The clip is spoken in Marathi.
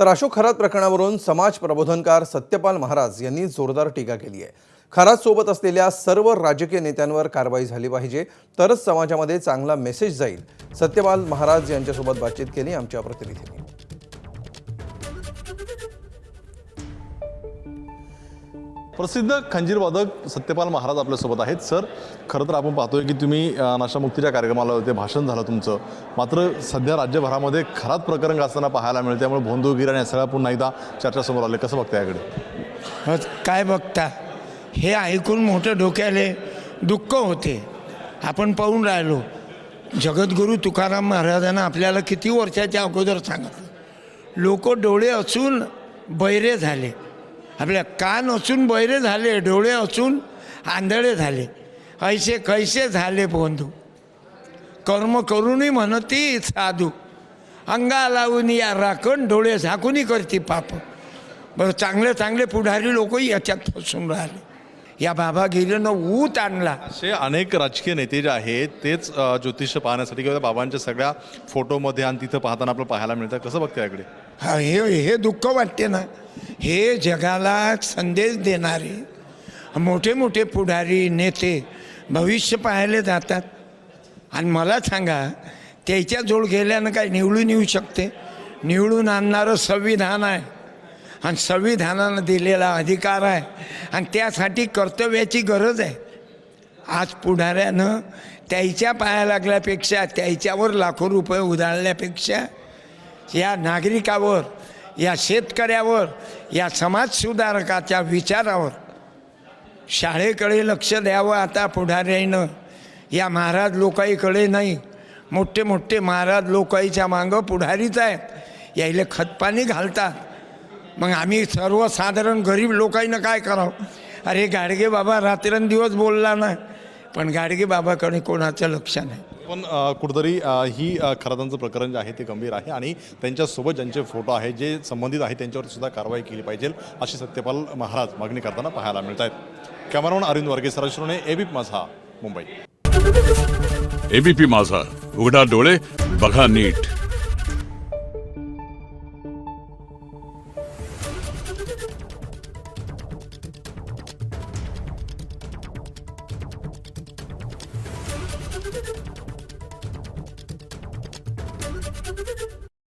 तर अशोक खरात प्रकरणावरून समाज प्रबोधनकार सत्यपाल महाराज यांनी जोरदार टीका केली आहे। खरात सोबत असलेल्या सर्व राजकीय नेत्यांवर कारवाई झाली पाहिजे, तरच समाजामध्ये चांगला मेसेज जाईल। सत्यपाल महाराज यांच्यासोबत बातचीत केली आमच्या प्रतिनिधींनी। प्रसिद्ध खंजीर वादक सत्यपाल महाराज आपल्यासोबत आहेत। सर, खरं तर आपण पाहतोय की तुम्ही नशामुक्तीच्या कार्यक्रमाला होते, भाषण झालं तुमचं, मात्र सध्या राज्यभरामध्ये खरात प्रकरण गाजताना पाहायला मिळते, त्यामुळे भोंदूगिरी आणि सगळ्या पुन्हा एकदा चर्चासमोर आले। कसं बघता याकडे? काय बघता, हे ऐकून मोठं डोक्याले दुःख होते। आपण पाहून राहिलो, जगद्गुरू तुकाराम महाराजांना आपल्याला किती वर्षाच्या अगोदर सांगितलं, लोक डोळे असून बहिरे झाले, आपल्या कान असून बहिरे झाले, डोळे असून आंधळे झाले, ऐसे कैसे झाले बंधू, कर्म करूनही म्हणती साधू, अंगा लावून या राखण, डोळे झाकूनही करती पाप। बरं, चांगले चांगले पुढारी लोकही याच्यात फसून राहिले। या बाबागिरीनं ऊत आणला। असे अनेक राजकीय नेते जे आहेत तेच ज्योतिष पाहण्यासाठी किंवा बाबांच्या सगळ्या फोटोमध्ये आणि तिथं पाहताना आपलं पाहायला मिळतं। कसं बघतं याकडे? हा, हे दुःख वाटते ना। हे जगाला संदेश देणारे मोठे मोठे पुढारी नेते भविष्य पाहायला जातात, आणि मला सांगा, त्याच्याजवळ गेल्यानं काय निवडून येऊ शकते? निवडून आणणारं संविधान आहे, आणि संविधानानं दिलेला अधिकार आहे, आणि त्यासाठी कर्तव्याची गरज आहे। आज पुढाऱ्यानं त्याच्या पाया लागल्यापेक्षा, त्याच्यावर लाखो रुपये उधळल्यापेक्षा या नागरिकावर, या शेतकऱ्यावर, या समाजसुधारकाच्या विचारावर शाळेकडे लक्ष द्यावं। आता पुढाऱ्यानं या महाराज लोकाईकडे नाही, मोठे मोठे महाराज लोकाईच्या मागं पुढारीच आहेत, यायला खतपाणी घालतात। मग आम्ही सर्वसाधारण गरीब लोकांना काय करावं? अरे गाडगे बाबा रात्रंदिवस बोलला ना, पण गाडगे बाबाकडे कोणाचं लक्ष नाही। पण कुठंतरी ही खरातांचं प्रकरण जे आहे ते गंभीर आहे, आणि त्यांच्यासोबत ज्यांचे फोटो आहेत, जे संबंधित आहेत, त्यांच्यावर सुद्धा कारवाई केली पाहिजे, अशी सत्यपाल महाराज मागणी करताना पाहायला मिळत आहेत। कॅमेरामन अरविंद वर्गे, सरश्रोणे, एबीपी माझा, मुंबई। एबीपी माझा, उघडा डोळे बघा नीट।